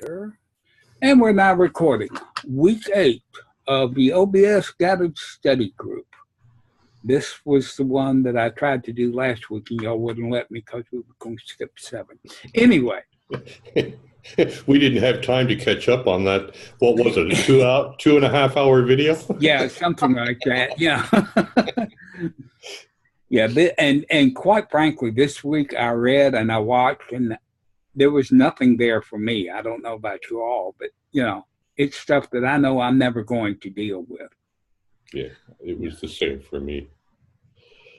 Enter. And we're now recording week 8 of the OBS Guided Study Group. This was the one that I tried to do last week, and y'all wouldn't let me because we were going to skip 7. Anyway. We didn't have time to catch up on that. What was it, a 2.5 hour video? Yeah, something like that, yeah. Yeah, and quite frankly, this week I read and I watched, and there was nothing there for me. I don't know about you all, but, you know, it's stuff that I know I'm never going to deal with. Yeah, it was the same for me.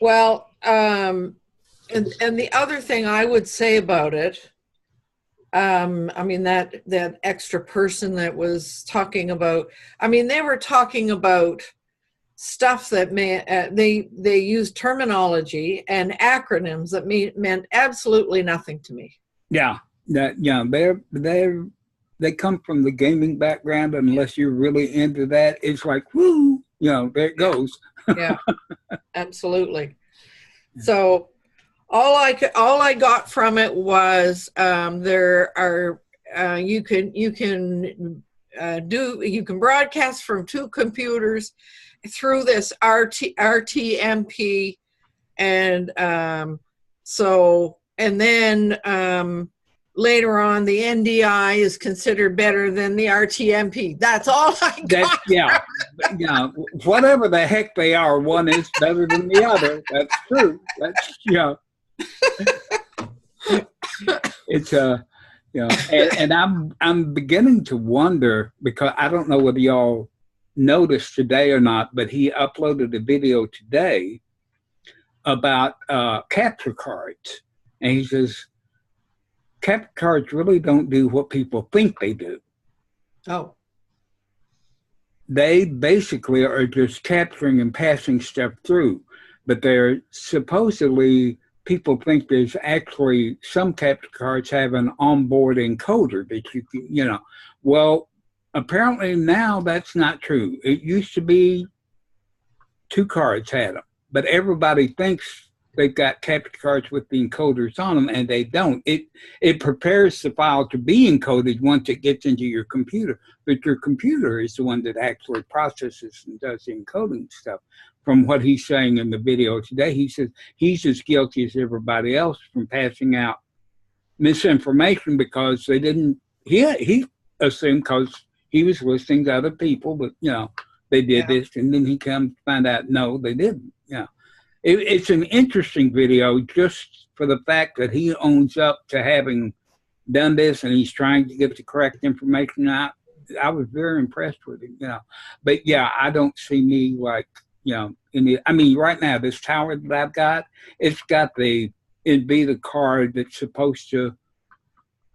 Well, and the other thing I would say about it, I mean, that extra person that was talking about, I mean, they were talking about stuff that they used terminology and acronyms that meant absolutely nothing to me. Yeah, they come from the gaming background. Unless you're really into that, it's like, woo, you know, there it goes. Yeah, absolutely. So all I got from it was there are you can broadcast from 2 computers through this RTMP, and then later on the NDI is considered better than the RTMP. That's all I got. Yeah, whatever the heck they are, one is better than the other. That's true. That's, you know, it's and I'm beginning to wonder, because I don't know whether y'all noticed today or not, but he uploaded a video today about capture cards, and he says capture cards really don't do what people think they do. Oh. They basically are just capturing and passing stuff through, but they're supposedly, people think there's actually some capture cards have an onboard encoder that you can, you know. Well, apparently now that's not true. It used to be 2 cards had them, but everybody thinks they've got capture cards with the encoders on them, and they don't. It prepares the file to be encoded once it gets into your computer, but your computer is the one that actually processes and does the encoding stuff. From what he's saying in the video today, he says he's as guilty as everybody else from passing out misinformation, because they didn't, he assumed, because he was listening to other people, but, you know, they did this, and then he comes to find out, no, they didn't. Yeah. It's an interesting video just for the fact that he owns up to having done this, and he's trying to get the correct information out. I was very impressed with him, you know. But yeah, I don't see me like, you know, I mean, right now, this tower that I've got, it'd be the card that's supposed to,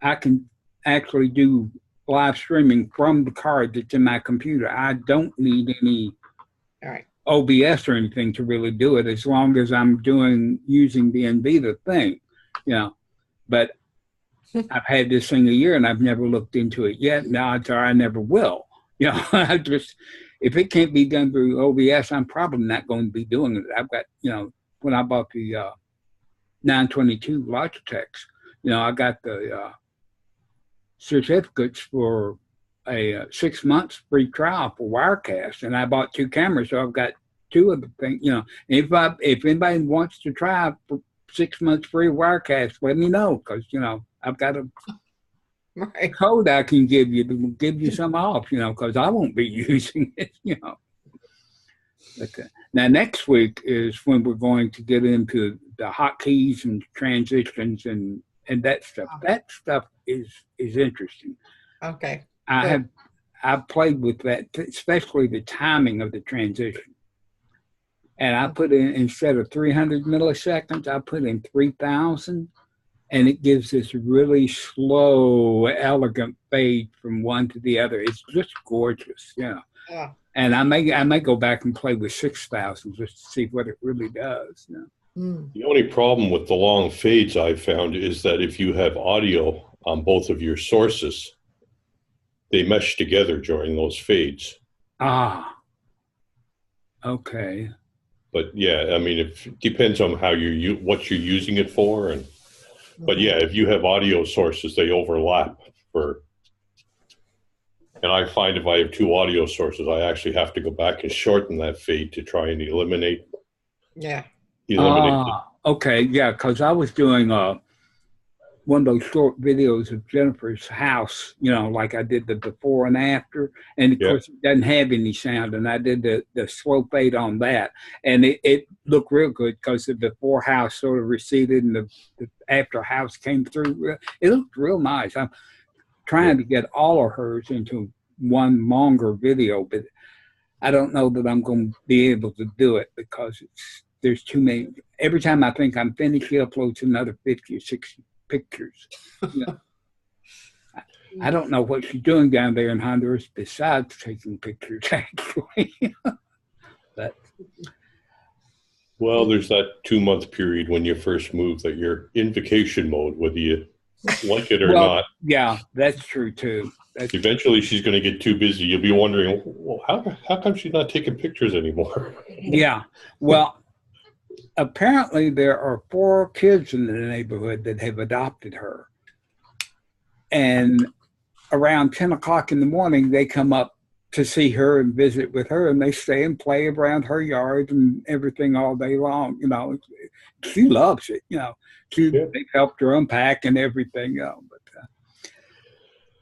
I can actually do live streaming from the card that's in my computer. I don't need any OBS or anything to really do it, as long as I'm using the NVIDIA thing, you know. But I've had this thing a year and I've never looked into it yet. Now I never will. You know, if it can't be done through OBS, I'm probably not going to be doing it. I've got, you know, when I bought the 922 Logitechs, you know, I got the certificates for a 6 months free trial for Wirecast, and I bought 2 cameras, so I've got 2 of the things. You know, if anybody wants to try for 6 months free Wirecast, let me know, because, you know, I've got a code I can give you to give you some off, you know, because I won't be using it, you know. But, now next week is when we're going to get into the hotkeys and transitions and that stuff. That stuff is interesting. Okay. I've played with that, especially the timing of the transition. And I put in, instead of 300 milliseconds, I put in 3,000, and it gives this really slow, elegant fade from one to the other. It's just gorgeous, you know. Yeah. And I may go back and play with 6,000 just to see what it really does. You know? The only problem with the long fades I've found is that if you have audio on both of your sources, they mesh together during those fades. Ah, okay. But yeah, I mean, it depends on how what you're using it for, but yeah, if you have audio sources, they overlap for And I find if I have two audio sources, I actually have to go back and shorten that fade to try and eliminate. Yeah. Okay, yeah, because I was doing one of those short videos of Jennifer's house, you know, like I did the before and after. And of course, it doesn't have any sound. And I did the slow fade on that. And it looked real good because the before house sort of receded and the after house came through. It looked real nice. I'm trying to get all of hers into one longer video, but I don't know that I'm going to be able to do it because there's too many. Every time I think I'm finished, she uploads another 50 or 60 pictures. You know, I don't know what she's doing down there in Honduras besides taking pictures, actually. But well, there's that 2-month period when you first move that you're in vacation mode, whether you like it or not. Yeah, that's true too. Eventually, she's going to get too busy. You'll be wondering, well, how come she's not taking pictures anymore? Yeah, well, apparently there are 4 kids in the neighborhood that have adopted her. And around 10 o'clock in the morning, they come up to see her and visit with her, and they stay and play around her yard and everything all day long. You know, she loves it. You know, they've helped her unpack and everything. You know, but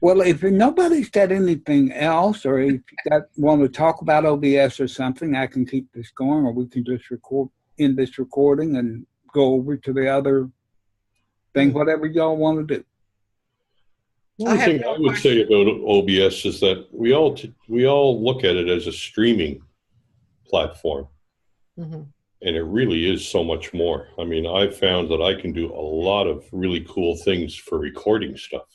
well, if nobody's got anything else, or if you want to talk about OBS or something, I can keep this going, or we can just end this recording and go over to the other thing, whatever y'all want to do. One thing I would say about OBS is that we all look at it as a streaming platform, and it really is so much more. I mean, I've found that I can do a lot of really cool things for recording stuff.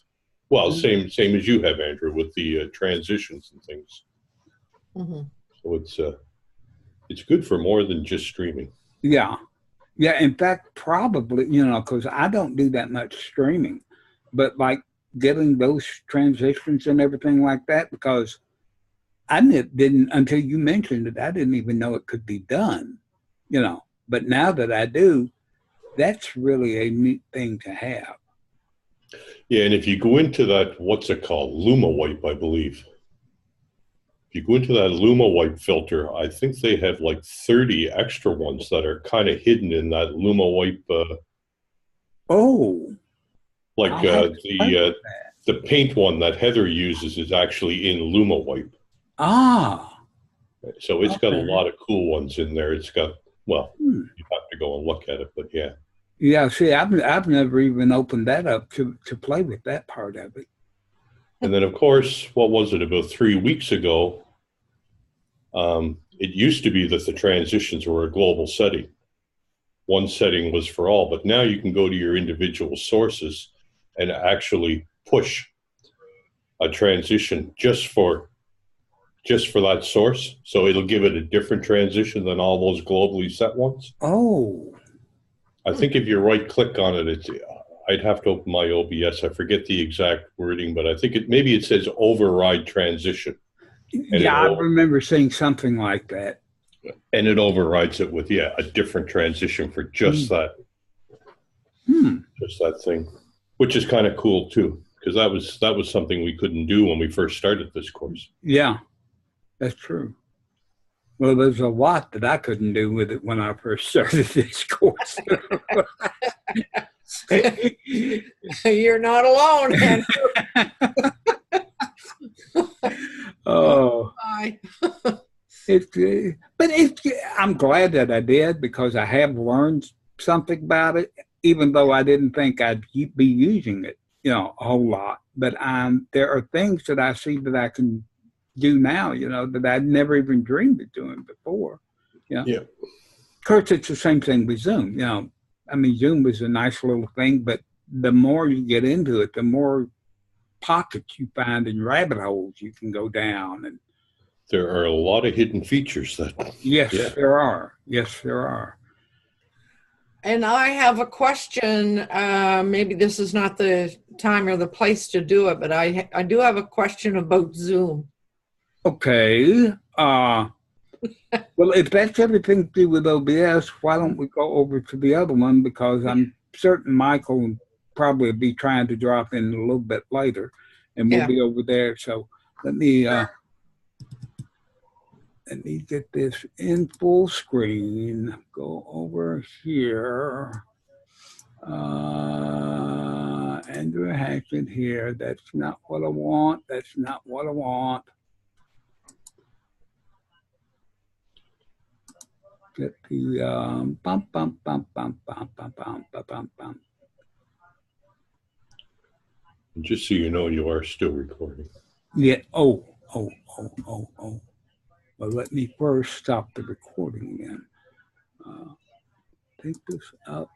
Well, same as you have, Andrew, with the transitions and things. So it's good for more than just streaming. Yeah. In fact, probably, you know, because I don't do that much streaming, but like getting those transitions and everything like that, because I didn't, until you mentioned it, I didn't even know it could be done, you know. But now that I do, that's really a neat thing to have. Yeah, and if you go into that, what's it called? Luma Wipe, I believe. If you go into that Luma Wipe filter, I think they have like 30 extra ones that are kind of hidden in that Luma Wipe. Like the paint one that Heather uses is actually in Luma Wipe. So it's got a lot of cool ones in there. It's got, well, you have to go and look at it, but yeah. Yeah, see, I've never even opened that up to play with that part of it. And then, of course, what was it, about 3 weeks ago, it used to be that the transitions were a global setting. One setting was for all, but now you can go to your individual sources and actually push a transition just for that source. So it'll give it a different transition than all those globally set ones. I think if you right-click on it, I'd have to open my OBS. I forget the exact wording, but I think maybe it says override transition. Yeah, I remember seeing something like that. And it overrides it with, a different transition for just that. Just that thing, which is kind of cool too, because that was something we couldn't do when we first started this course. Yeah, that's true. Well, there's a lot that I couldn't do with it when I first started this course. You're not alone, Andrew. Oh, I'm glad that I did, because I have learned something about it, even though I didn't think I'd be using it, you know, a whole lot. But there are things that I see that I can do now, you know, that I'd never even dreamed of doing before. You know? Yeah. Of course, it's the same thing with Zoom. You know, I mean, Zoom was a nice little thing, but the more you get into it, the more pockets you find and rabbit holes you can go down. And there are a lot of hidden features that. Yes, there are. Yes, there are. And I have a question. Maybe this is not the time or the place to do it, but I do have a question about Zoom. Okay. Well, if that's everything to do with OBS, why don't we go over to the other one? Because I'm certain Michael will probably be trying to drop in a little bit later, and we'll be over there. So let me get this in full screen. Go over here. Andrew Hackett here. That's not what I want. That's not what I want. Get the bum bum bum bum bum bum bum bum bum. Just so you know, you are still recording. Yeah. Oh. Well, let me first stop the recording then. Take this up.